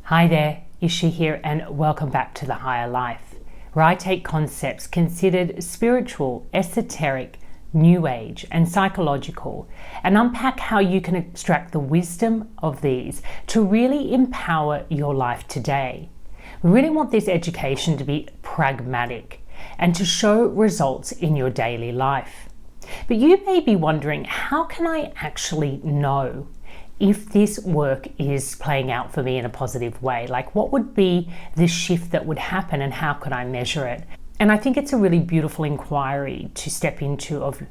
Hi there, Ishi here, and welcome back to The Higher Life, where I take concepts considered spiritual, esoteric, new age, and psychological, and unpack how you can extract the wisdom of these to really empower your life today. We really want this education to be pragmatic and to show results in your daily life. But you may be wondering, how can I actually know if this work is playing out for me in a positive way? Like, what would be the shift that would happen and how could I measure it? And I think it's a really beautiful inquiry to step into of,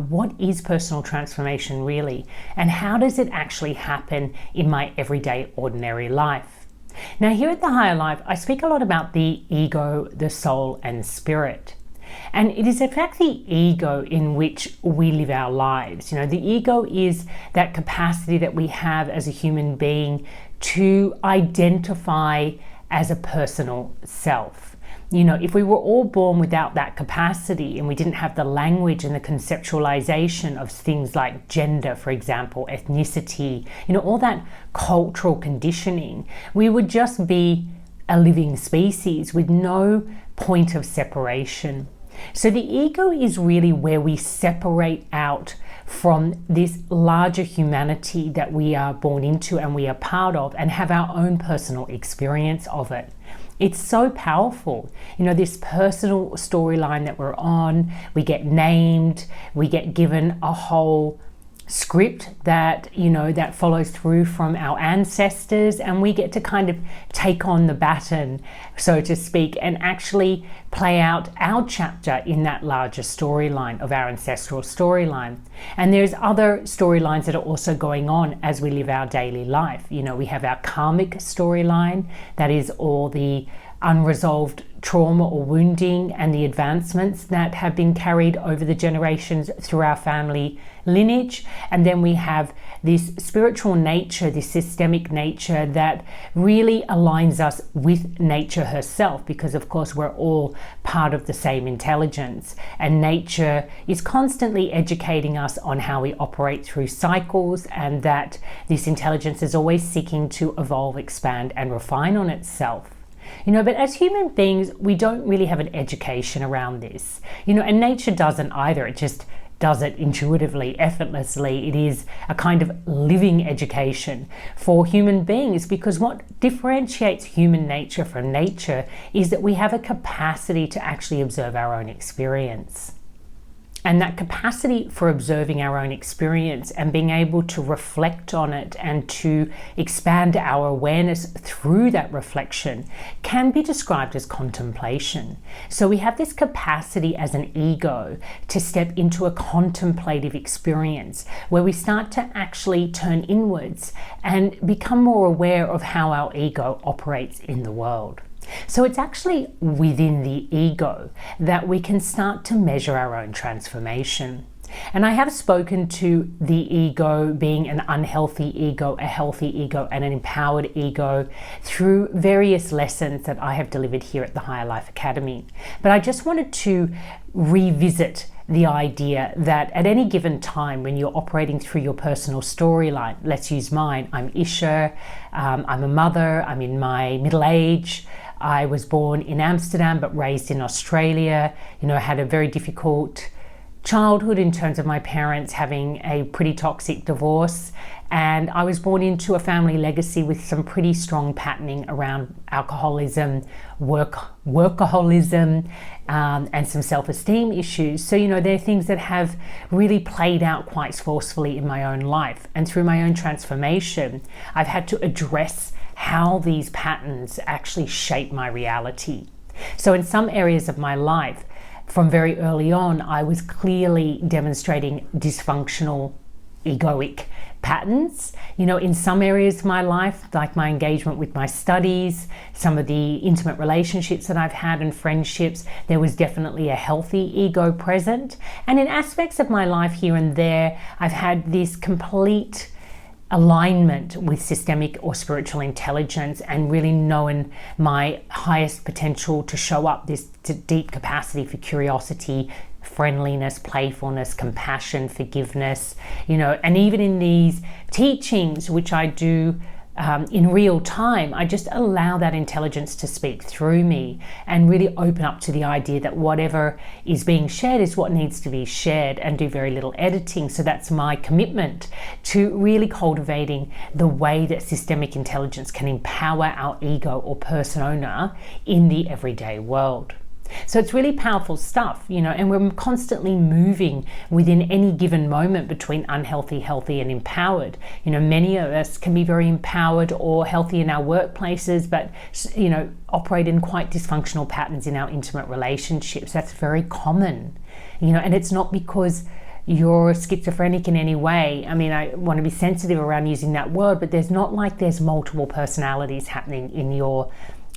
what is personal transformation really? And how does it actually happen in my everyday, ordinary life? Now, here at The Higher Life, I speak a lot about the ego, the soul, and spirit. And it is in fact the ego in which we live our lives. The ego is that capacity that we have as a human being to identify as a personal self. If we were all born without that capacity and we didn't have the language and the conceptualization of things like gender, for example, ethnicity, all that cultural conditioning, we would just be a living species with no point of separation. So the ego is really where we separate out from this larger humanity that we are born into and we are part of, and have our own personal experience of it. It's so powerful. This personal storyline that we're on, we get named, we get given a whole script that that follows through from our ancestors, and we get to kind of take on the baton, so to speak, and actually play out our chapter in that larger storyline of our ancestral storyline. And there's other storylines that are also going on as we live our daily life. We have our karmic storyline, that is all the unresolved trauma or wounding and the advancements that have been carried over the generations through our family lineage. And then we have this spiritual nature, this systemic nature that really aligns us with nature herself, because of course we're all part of the same intelligence, and nature is constantly educating us on how we operate through cycles, and that this intelligence is always seeking to evolve, expand, and refine on itself. But as human beings, we don't really have an education around this, and nature doesn't either. It just does it intuitively, effortlessly. It is a kind of living education for human beings, because what differentiates human nature from nature is that we have a capacity to actually observe our own experience. And that capacity for observing our own experience and being able to reflect on it and to expand our awareness through that reflection can be described as contemplation. So we have this capacity as an ego to step into a contemplative experience where we start to actually turn inwards and become more aware of how our ego operates in the world. So it's actually within the ego that we can start to measure our own transformation. And I have spoken to the ego being an unhealthy ego, a healthy ego, and an empowered ego through various lessons that I have delivered here at the Higher Life Academy. But I just wanted to revisit the idea that at any given time when you're operating through your personal storyline, let's use mine. I'm Isha, I'm a mother, I'm in my middle age. I was born in Amsterdam but raised in Australia. I had a very difficult childhood in terms of my parents having a pretty toxic divorce, and I was born into a family legacy with some pretty strong patterning around alcoholism, workaholism, and some self-esteem issues. So they're things that have really played out quite forcefully in my own life, and through my own transformation I've had to address how these patterns actually shape my reality. So in some areas of my life, from very early on, I was clearly demonstrating dysfunctional egoic patterns. In some areas of my life, like my engagement with my studies, some of the intimate relationships that I've had and friendships, there was definitely a healthy ego present. And in aspects of my life here and there, I've had this complete alignment with systemic or spiritual intelligence and really knowing my highest potential to show up, this deep capacity for curiosity, friendliness, playfulness, compassion, forgiveness, and even in these teachings, which I do in real time, I just allow that intelligence to speak through me and really open up to the idea that whatever is being shared is what needs to be shared, and do very little editing. So that's my commitment to really cultivating the way that systemic intelligence can empower our ego or persona in the everyday world. So it's really powerful stuff, and we're constantly moving within any given moment between unhealthy, healthy, and empowered. Many of us can be very empowered or healthy in our workplaces, but, operate in quite dysfunctional patterns in our intimate relationships. That's very common, and it's not because you're schizophrenic in any way. I mean, I want to be sensitive around using that word, but there's not like there's multiple personalities happening in your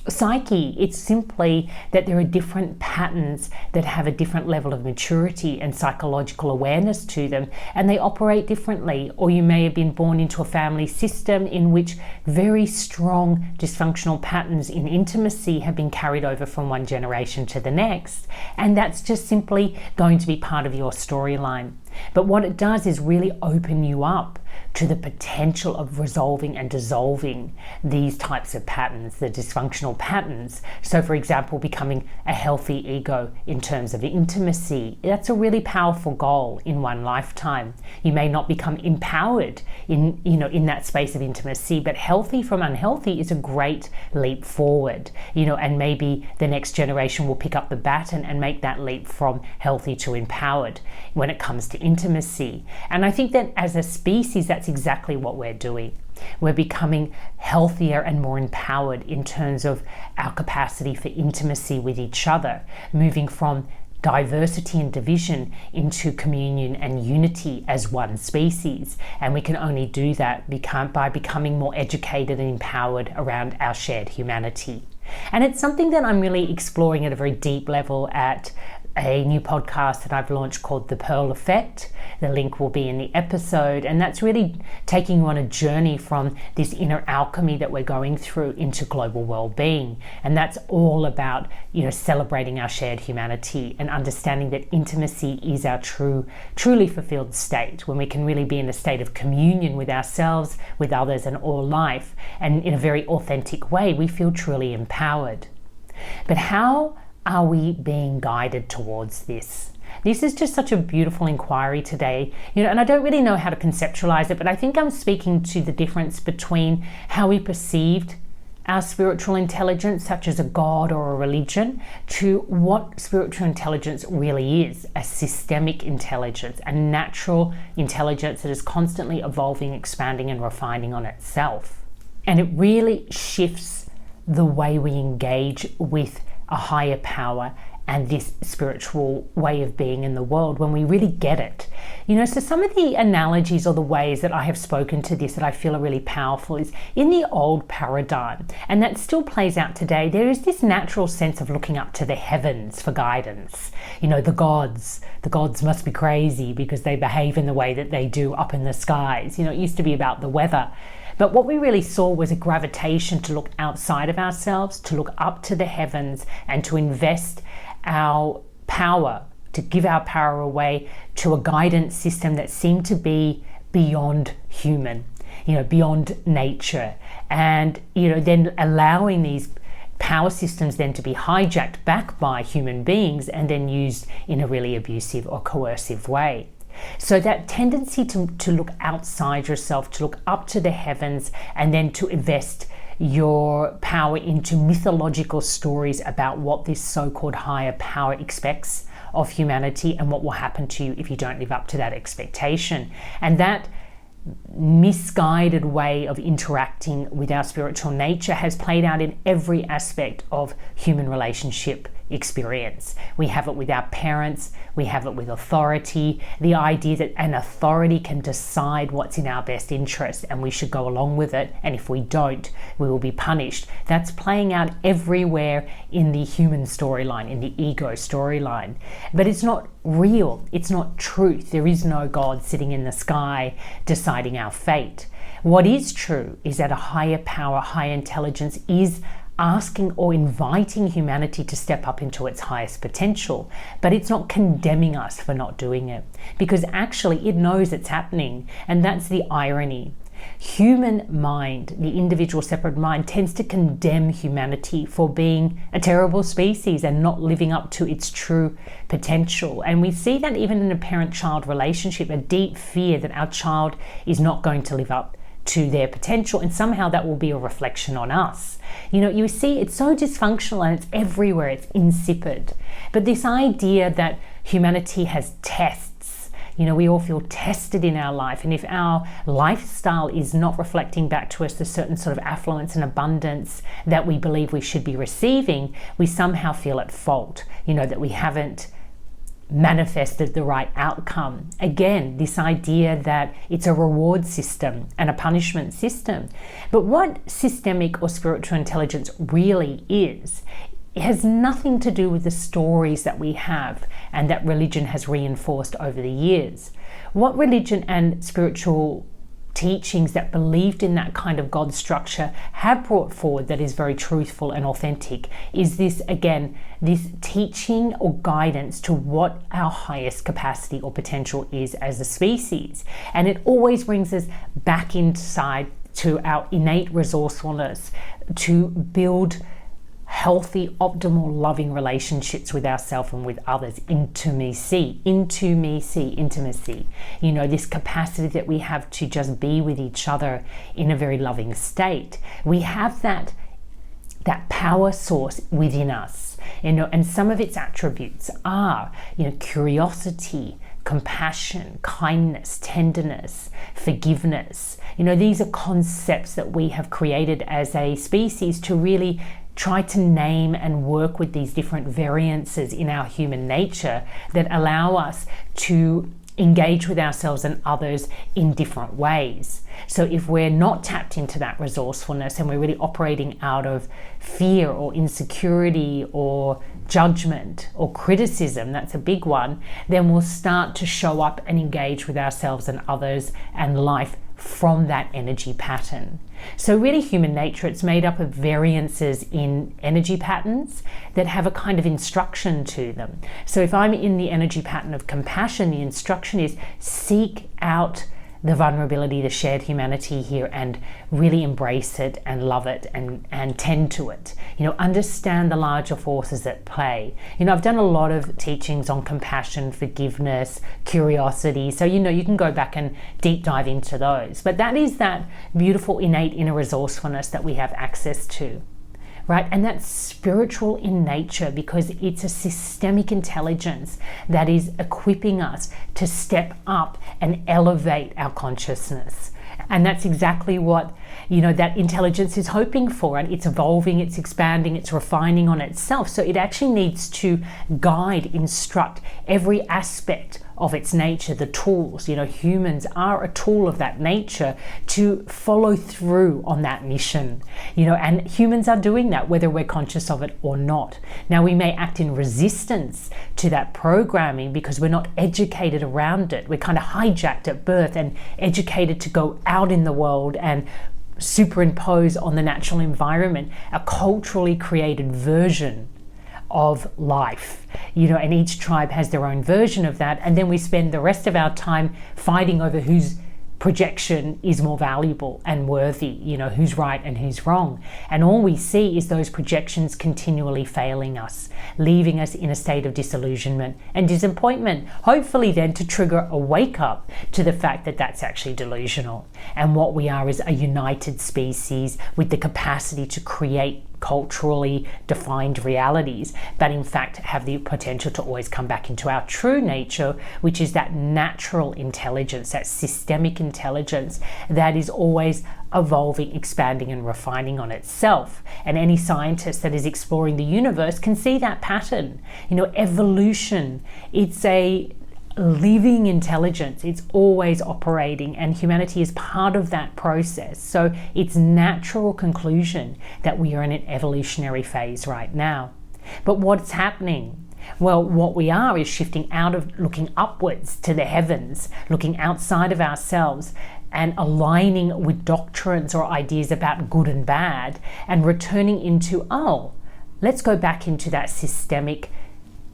psyche. It's simply that there are different patterns that have a different level of maturity and psychological awareness to them, and they operate differently. Or you may have been born into a family system in which very strong dysfunctional patterns in intimacy have been carried over from one generation to the next, and that's just simply going to be part of your storyline. But what it does is really open you up to the potential of resolving and dissolving these types of patterns, the dysfunctional patterns. So, for example, becoming a healthy ego in terms of intimacy. That's a really powerful goal in one lifetime. You may not become empowered in that space of intimacy, but healthy from unhealthy is a great leap forward, and maybe the next generation will pick up the baton and make that leap from healthy to empowered when it comes to intimacy. And I think that as a species, that's exactly what we're doing. We're becoming healthier and more empowered in terms of our capacity for intimacy with each other, moving from diversity and division into communion and unity as one species. And we can only do that by becoming more educated and empowered around our shared humanity. And it's something that I'm really exploring at a very deep level at a new podcast that I've launched called The Pearl Effect. The link will be in the episode, and that's really taking you on a journey from this inner alchemy that we're going through into global well-being. And that's all about, celebrating our shared humanity and understanding that intimacy is our truly fulfilled state, when we can really be in a state of communion with ourselves, with others, and all life, and in a very authentic way, we feel truly empowered. But how are we being guided towards this? This is just such a beautiful inquiry today, and I don't really know how to conceptualize it, but I think I'm speaking to the difference between how we perceived our spiritual intelligence, such as a god or a religion, to what spiritual intelligence really is: a systemic intelligence, a natural intelligence that is constantly evolving, expanding, and refining on itself. And it really shifts the way we engage with a higher power and this spiritual way of being in the world when we really get it. So some of the analogies or the ways that I have spoken to this that I feel are really powerful is in the old paradigm, and that still plays out today. There is this natural sense of looking up to the heavens for guidance. The gods must be crazy because they behave in the way that they do up in the skies. It used to be about the weather. But what we really saw was a gravitation to look outside of ourselves, to look up to the heavens, and to invest our power, to give our power away to a guidance system that seemed to be beyond human, beyond nature. And, then allowing these power systems then to be hijacked back by human beings and then used in a really abusive or coercive way. So that tendency to look outside yourself, to look up to the heavens, and then to invest your power into mythological stories about what this so-called higher power expects of humanity and what will happen to you if you don't live up to that expectation. And that misguided way of interacting with our spiritual nature has played out in every aspect of human relationship experience. We have it with our parents, we have it with authority, the idea that an authority can decide what's in our best interest and we should go along with it, and if we don't, we will be punished. That's playing out everywhere in the human storyline, in the ego storyline. But it's not real, it's not truth. There is no God sitting in the sky deciding our fate. What is true is that a higher power, higher intelligence is asking or inviting humanity to step up into its highest potential, but it's not condemning us for not doing it, because actually it knows it's happening. And that's the irony. Human mind, the individual separate mind, tends to condemn humanity for being a terrible species and not living up to its true potential. And we see that even in a parent-child relationship, a deep fear that our child is not going to live up to their potential, and somehow that will be a reflection on us. You see, it's so dysfunctional and it's everywhere, it's insipid. But this idea that humanity has tests, we all feel tested in our life, and if our lifestyle is not reflecting back to us the certain sort of affluence and abundance that we believe we should be receiving, we somehow feel at fault, that we haven't manifested the right outcome. Again, this idea that it's a reward system and a punishment system. But what systemic or spiritual intelligence really is, it has nothing to do with the stories that we have and that religion has reinforced over the years. What religion and spiritual teachings that believed in that kind of God structure have brought forward that is very truthful and authentic is this, again, this teaching or guidance to what our highest capacity or potential is as a species. And it always brings us back inside to our innate resourcefulness to build healthy, optimal, loving relationships with ourselves and with others. Intimacy. This capacity that we have to just be with each other in a very loving state. We have that power source within us, and some of its attributes are, curiosity, compassion, kindness, tenderness, forgiveness. These are concepts that we have created as a species to really try to name and work with these different variances in our human nature that allow us to engage with ourselves and others in different ways. So if we're not tapped into that resourcefulness and we're really operating out of fear or insecurity or judgment or criticism, that's a big one, then we'll start to show up and engage with ourselves and others and life from that energy pattern. So really human nature, it's made up of variances in energy patterns that have a kind of instruction to them. So if I'm in the energy pattern of compassion, the instruction is seek out the vulnerability, the shared humanity here, and really embrace it and love it and tend to it. Understand the larger forces at play. I've done a lot of teachings on compassion, forgiveness, curiosity. So, you can go back and deep dive into those. But that is that beautiful innate inner resourcefulness that we have access to. Right? And that's spiritual in nature because it's a systemic intelligence that is equipping us to step up and elevate our consciousness. And that's exactly what, that intelligence is hoping for. And it's evolving, it's expanding, it's refining on itself. So it actually needs to guide, instruct every aspect of its nature, the tools. Humans are a tool of that nature to follow through on that mission. And humans are doing that whether we're conscious of it or not. Now, we may act in resistance to that programming because we're not educated around it. We're kind of hijacked at birth and educated to go out in the world and superimpose on the natural environment a culturally created version of life, and each tribe has their own version of that, and then we spend the rest of our time fighting over whose projection is more valuable and worthy, who's right and who's wrong. And all we see is those projections continually failing us, leaving us in a state of disillusionment and disappointment, hopefully then to trigger a wake up to the fact that that's actually delusional. And what we are is a united species with the capacity to create culturally defined realities, but in fact have the potential to always come back into our true nature, which is that natural intelligence, that systemic intelligence that is always evolving, expanding and refining on itself. And any scientist that is exploring the universe can see that pattern. Evolution, it's a living intelligence. It's always operating, and humanity is part of that process. So it's natural conclusion that we are in an evolutionary phase right now. But what's happening? Well, what we are is shifting out of looking upwards to the heavens, looking outside of ourselves and aligning with doctrines or ideas about good and bad, and returning into, let's go back into that systemic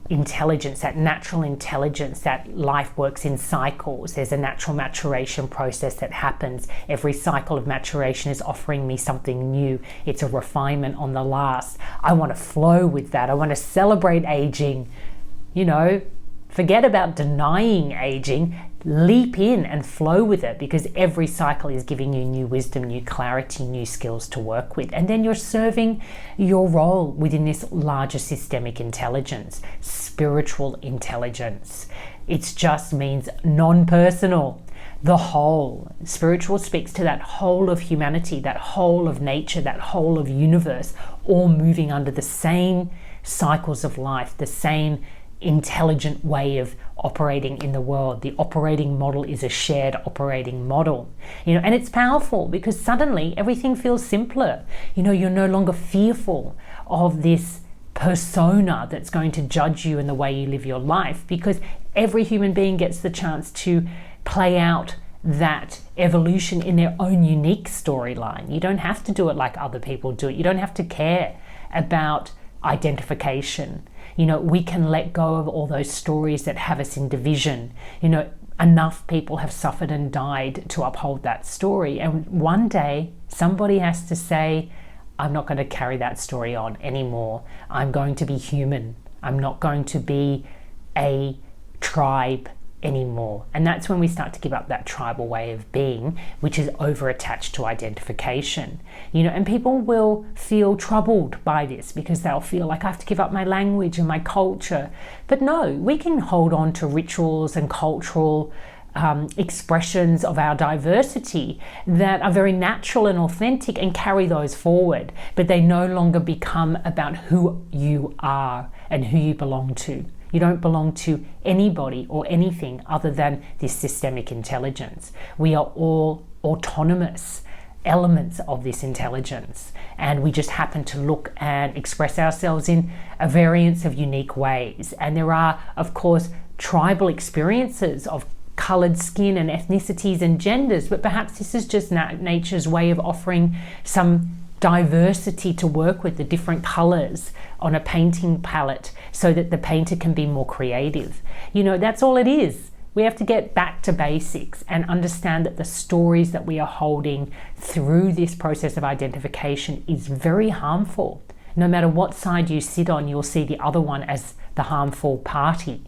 intelligence, that natural intelligence, that life works in cycles. There's a natural maturation process that happens. Every cycle of maturation is offering me something new. It's a refinement on the last. I want to flow with that. I want to celebrate aging. Forget about denying aging. Leap in and flow with it, because every cycle is giving you new wisdom, new clarity, new skills to work with. And then you're serving your role within this larger systemic intelligence, spiritual intelligence. It just means non-personal, the whole. Spiritual speaks to that whole of humanity, that whole of nature, that whole of universe, all moving under the same cycles of life, the same intelligent way of operating in the world. The operating model is a shared operating model, and it's powerful because suddenly everything feels simpler. You're no longer fearful of this persona that's going to judge you in the way you live your life, because every human being gets the chance to play out that evolution in their own unique storyline. You don't have to do it like other people do it. You don't have to care about identification. We can let go of all those stories that have us in division. Enough people have suffered and died to uphold that story. And one day somebody has to say, I'm not going to carry that story on anymore. I'm going to be human. I'm not going to be a tribe anymore. And that's when we start to give up that tribal way of being, which is over attached to identification. And people will feel troubled by this because they'll feel like I have to give up my language and my culture. But no, we can hold on to rituals and cultural expressions of our diversity that are very natural and authentic, and carry those forward. But they no longer become about who you are and who you belong to. You don't belong to anybody or anything other than this systemic intelligence. We are all autonomous elements of this intelligence, and we just happen to look and express ourselves in a variance of unique ways. And there are, of course, tribal experiences of colored skin and ethnicities and genders, but perhaps this is just nature's way of offering some diversity to work with, the different colors on a painting palette, so that the painter can be more creative. That's all it is. We have to get back to basics and understand that the stories that we are holding through this process of identification is very harmful. No matter what side you sit on, you'll see the other one as the harmful party.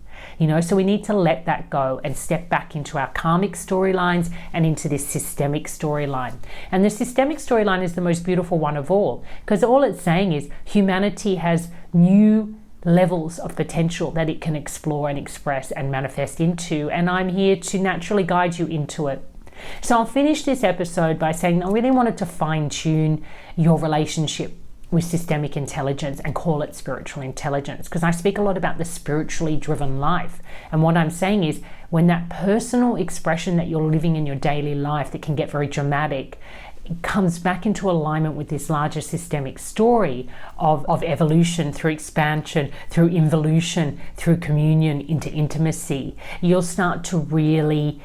So we need to let that go and step back into our karmic storylines and into this systemic storyline. And the systemic storyline is the most beautiful one of all, because all it's saying is humanity has new levels of potential that it can explore and express and manifest into, and I'm here to naturally guide you into it. So I'll finish this episode by saying I really wanted to fine-tune your relationship with systemic intelligence and call it spiritual intelligence, because I speak a lot about the spiritually driven life. And what I'm saying is, when that personal expression that you're living in your daily life that can get very dramatic comes back into alignment with this larger systemic story of evolution through expansion, through involution, through communion into intimacy, you'll start to really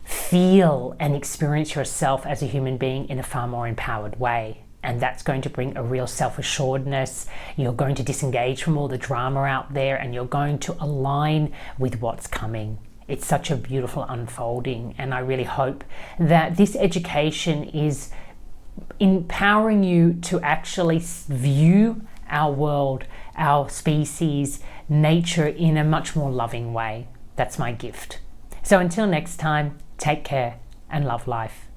feel and experience yourself as a human being in a far more empowered way. And that's going to bring a real self-assuredness. You're going to disengage from all the drama out there, and you're going to align with what's coming. It's such a beautiful unfolding, and I really hope that this education is empowering you to actually view our world, our species, nature in a much more loving way. That's my gift. So until next time, take care and love life.